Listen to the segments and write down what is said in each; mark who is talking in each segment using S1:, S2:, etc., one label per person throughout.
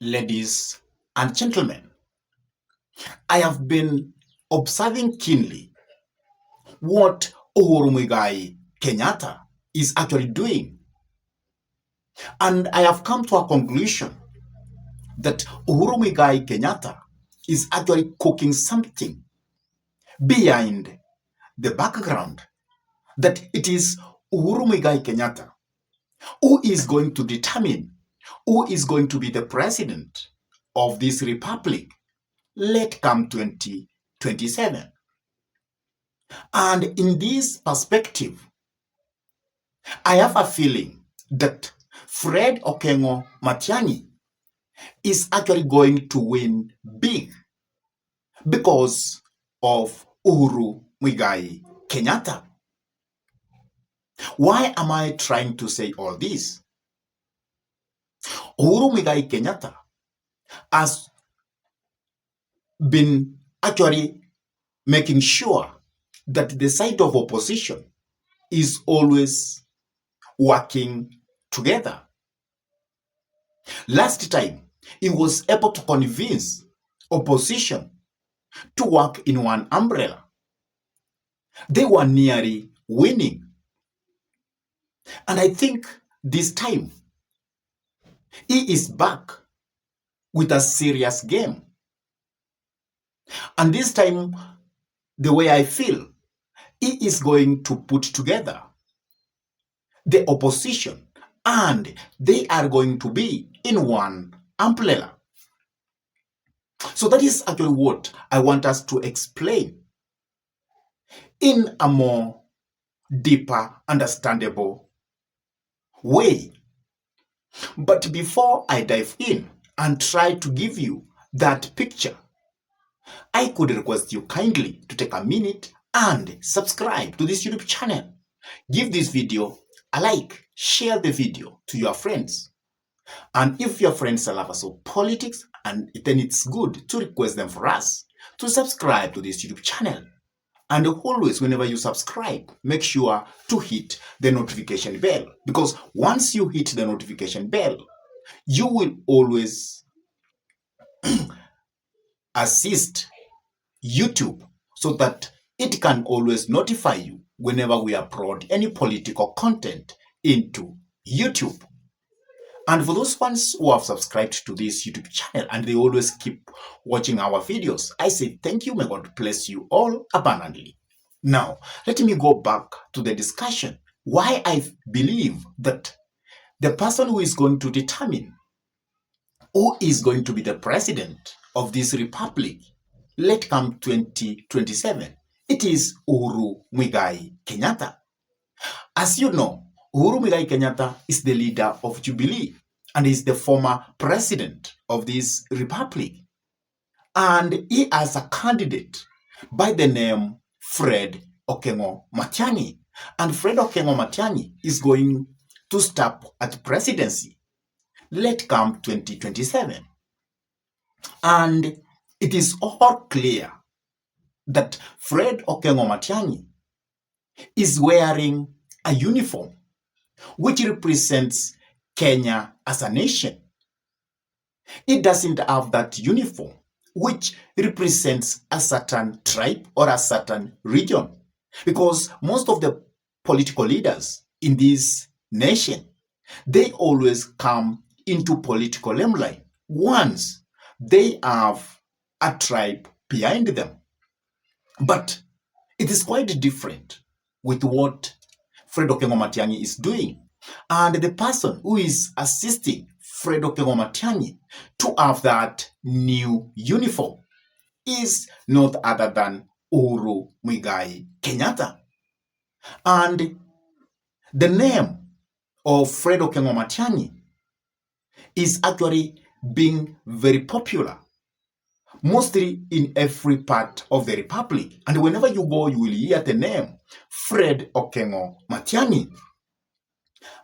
S1: Ladies and gentlemen, I have been observing keenly what Uhuru Muigai Kenyatta is actually doing. And I have come to a conclusion that Uhuru Muigai Kenyatta is actually cooking something behind the background, that it is Uhuru Muigai Kenyatta who is going to determine who is going to be the president of this republic late come 2027. And in this perspective, I have a feeling that Fred Okengo Matiang'i is actually going to win big because of Uhuru Muigai Kenyatta. Why am I trying to say all this? Uhuru Muigai Kenyatta has been actually making sure that the side of opposition is always working together. Last time, he was able to convince opposition to work in one umbrella. They were nearly winning. And I think this time, he is back with a serious game. And this time, the way I feel, he is going to put together the opposition and they are going to be in one umbrella. So that is actually what I want us to explain in a more deeper, understandable way. But before I dive in and try to give you that picture, I could request you kindly to take a minute and subscribe to this YouTube channel. Give this video a like, share the video to your friends. And if your friends are lovers of politics, and then it's good to request them for us to subscribe to this YouTube channel. And always, whenever you subscribe, make sure to hit the notification bell, because once you hit the notification bell, you will always assist YouTube so that it can always notify you whenever we upload any political content into YouTube. And for those ones who have subscribed to this YouTube channel and they always keep watching our videos, I say thank you. May God bless you all abundantly. Now, let me go back to the discussion why I believe that the person who is going to determine who is going to be the president of this republic late come 2027, it is Uhuru Muigai Kenyatta. As you know, Uhuru Muigai Kenyatta is the leader of Jubilee and is the former president of this republic. And he has a candidate by the name Fred Okengo Matiang'i. And Fred Okengo Matiang'i is going to stop at presidency late come 2027. And it is all clear that Fred Okengo Matiang'i is wearing a uniform which represents Kenya as a nation. It doesn't have that uniform which represents a certain tribe or a certain region, because most of the political leaders in this nation, they always come into political limelight once they have a tribe behind them. But it is quite different with what Fred Okengo Matiang'i is doing. And the person who is assisting Fred Okengo Matiang'i to have that new uniform is not other than Uhuru Muigai Kenyatta. And the name of Fred Okengo Matiang'i is actually being very popular, mostly in every part of the republic. And whenever you go, you will hear the name Fred Okengo Matiang'i.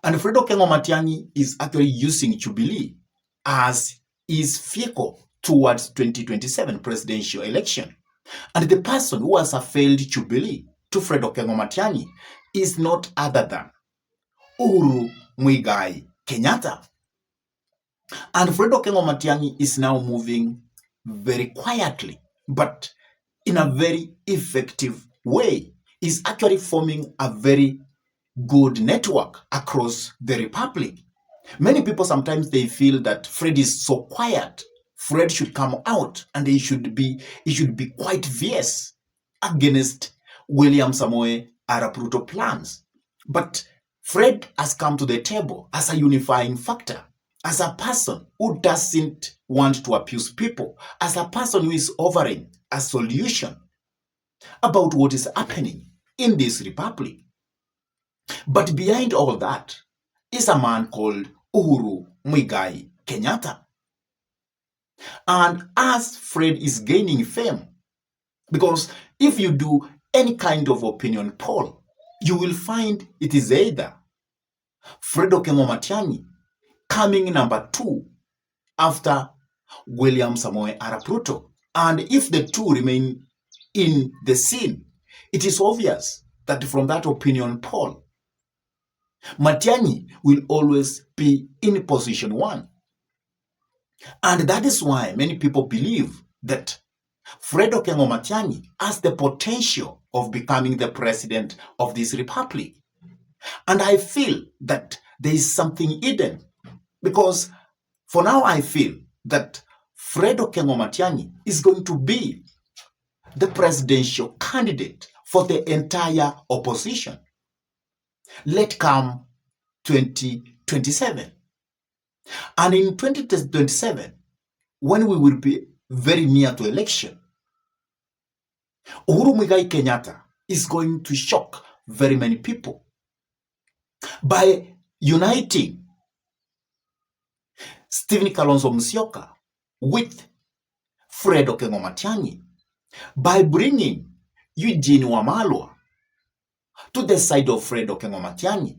S1: And Fred Okengo Matiang'i is actually using Jubilee as his vehicle towards 2027 presidential election. And the person who has a failed Jubilee to Fred Okengo Matiang'i is not other than Uhuru Muigai Kenyatta. And Fred Okengo Matiang'i is now moving very quietly, but in a very effective way. Is actually forming a very good network across the Republic. Many people sometimes they feel that Fred is so quiet. Fred should come out and he should be quite fierce against William Samoei Arap Ruto plans. But Fred has come to the table as a unifying factor, as a person who doesn't want to abuse people, as a person who is offering a solution about what is happening in this republic. But behind all that is a man called Uhuru Muigai Kenyatta. And as Fred is gaining fame, because if you do any kind of opinion poll, you will find it is either Fred Okengo Matiang'i coming number 2 after William Samoei Arap Ruto. And if the two remain in the scene, it is obvious that from that opinion poll, Matiang'i will always be in position 1. And that is why many people believe that Fred Okengo Matiang'i has the potential of becoming the president of this republic. And I feel that there is something hidden, because for now I feel that Fred Okengo Matiang'i is going to be the presidential candidate for the entire opposition. Let come 2027. And in 2027, when we will be very near to election, Uhuru Muigai Kenyatta is going to shock very many people by uniting Stephen Kalonzo Musyoka with Fred Okengo Matiang'i, by bringing Eugene Wamalwa to the side of Fred Okengo Matiang'i,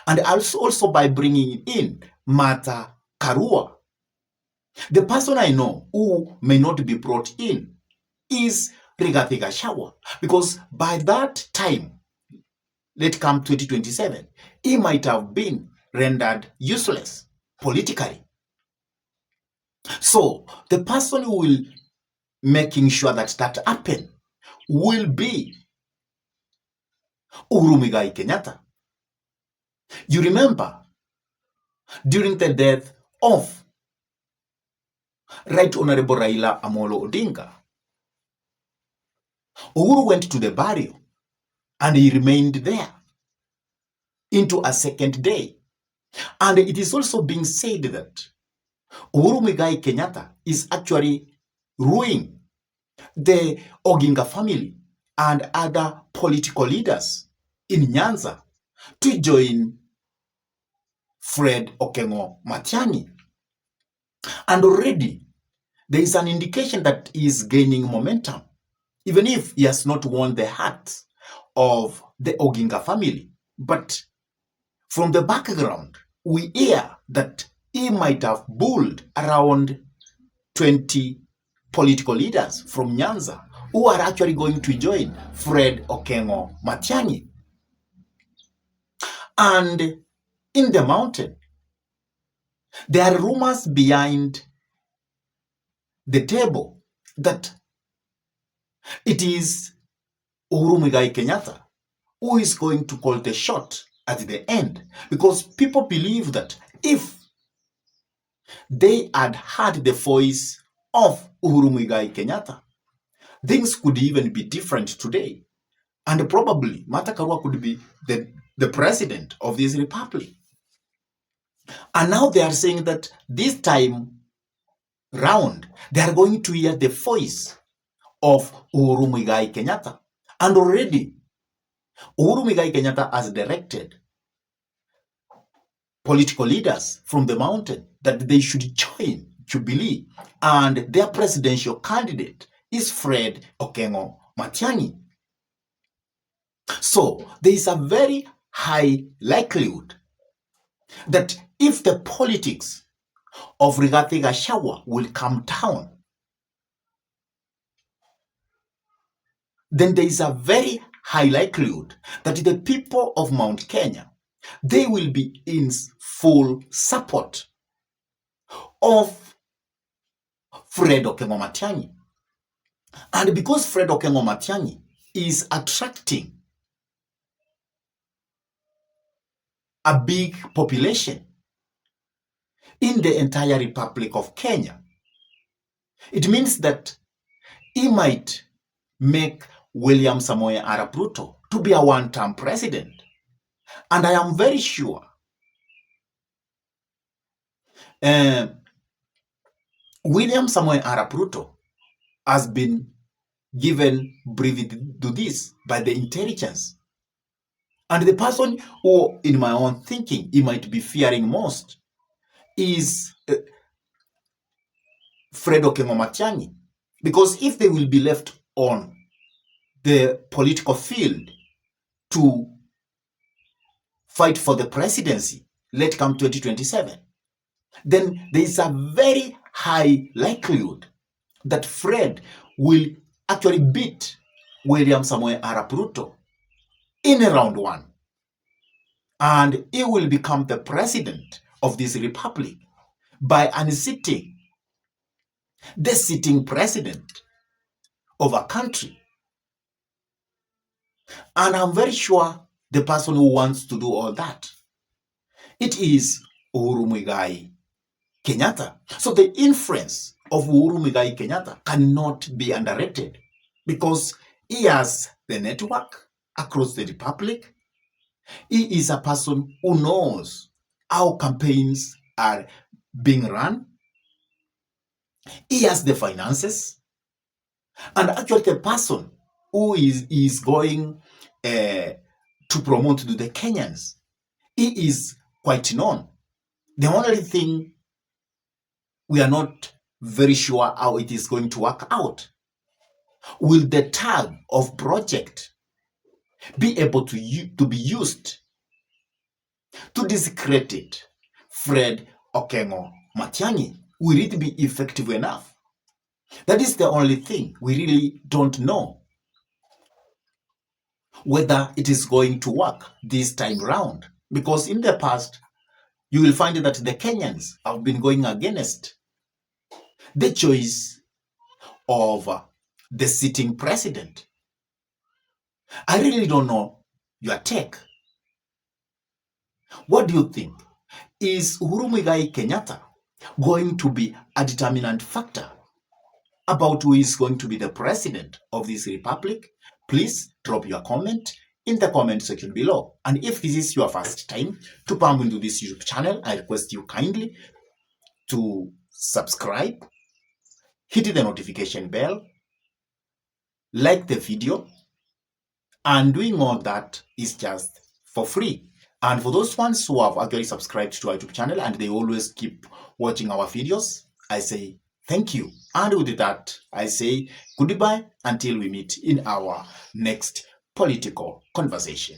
S1: and also by bringing in Martha Karua. The person I know who may not be brought in is Rigathi Gachagua, because by that time, let come 2027, he might have been rendered useless politically. So the person who will making sure that that happen will be Uhuru Muigai Kenyatta. You remember, during the death of Right Honorable Raila Amolo Odinga, Uhuru went to the burial and he remained there into a second day. And it is also being said that Uhuru Muigai Kenyatta is actually ruining the Oginga family and other political leaders in Nyanza to join Fred Okengo Matiang'i. And already there is an indication that he is gaining momentum, even if he has not won the hearts of the Oginga family. But from the background, we hear that he might have bulled around 20 political leaders from Nyanza who are actually going to join Fred Okengo Matiang'i. And in the mountain, there are rumors behind the table that it is Uhuru Muigai Kenyatta who is going to call the shot at the end, because people believe that if they had heard the voice of Uhuru Muigai Kenyatta, things could even be different today. And probably Martha Karua could be the president of this republic. And now they are saying that this time round, they are going to hear the voice of Uhuru Muigai Kenyatta. And already, Uhuru Muigai Kenyatta has directed political leaders from the mountain that they should join Jubilee, and their presidential candidate is Fred Okengo Matiang'i. So there is a very high likelihood that if the politics of Rigathi Gachagua will come down, then there is a very high likelihood that the people of Mount Kenya, they will be in full support of Fred Okengo Matiang'i. And because Fred Okengo Matiang'i is attracting a big population in the entire Republic of Kenya, it means that he might make William Samoei Arap Ruto to be a one-term president. And I am very sure William Samoei Arap Ruto has been given briefing to this by the intelligence. And the person who, in my own thinking, he might be fearing most is Fred Okengo Matiang'i. Because if they will be left on the political field to fight for the presidency, let come 2027, then there is a very high likelihood that Fred will actually beat William Samoei Arap Ruto in round one. And he will become the president of this republic by unseating the sitting president of a country. And I'm very sure the person who wants to do all that, it is Uhuru Muigai Kenyatta. So the influence of Uhuru Muigai Kenyatta cannot be underrated because he has the network across the republic. He is a person who knows how campaigns are being run. He has the finances. And actually the person who is going to promote to the Kenyans, he is quite known. The only thing we are not very sure how it is going to work out. Will the tag of project be able to be used to discredit Fred Okengo Matiang'i? Will it be effective enough? That is the only thing. We really don't know whether it is going to work this time round. Because in the past, you will find that the Kenyans have been going against the choice of the sitting president. I really don't know your take. What do you think? Is Uhuru Muigai Kenyatta going to be a determinant factor about who is going to be the president of this republic? Please drop your comment in the comment section below. And if this is your first time to come into this YouTube channel, I request you kindly to subscribe, hit the notification bell, like the video, and doing all that is just for free. And for those ones who have actually subscribed to our YouTube channel and they always keep watching our videos, I say thank you. And with that, I say goodbye until we meet in our next political conversation.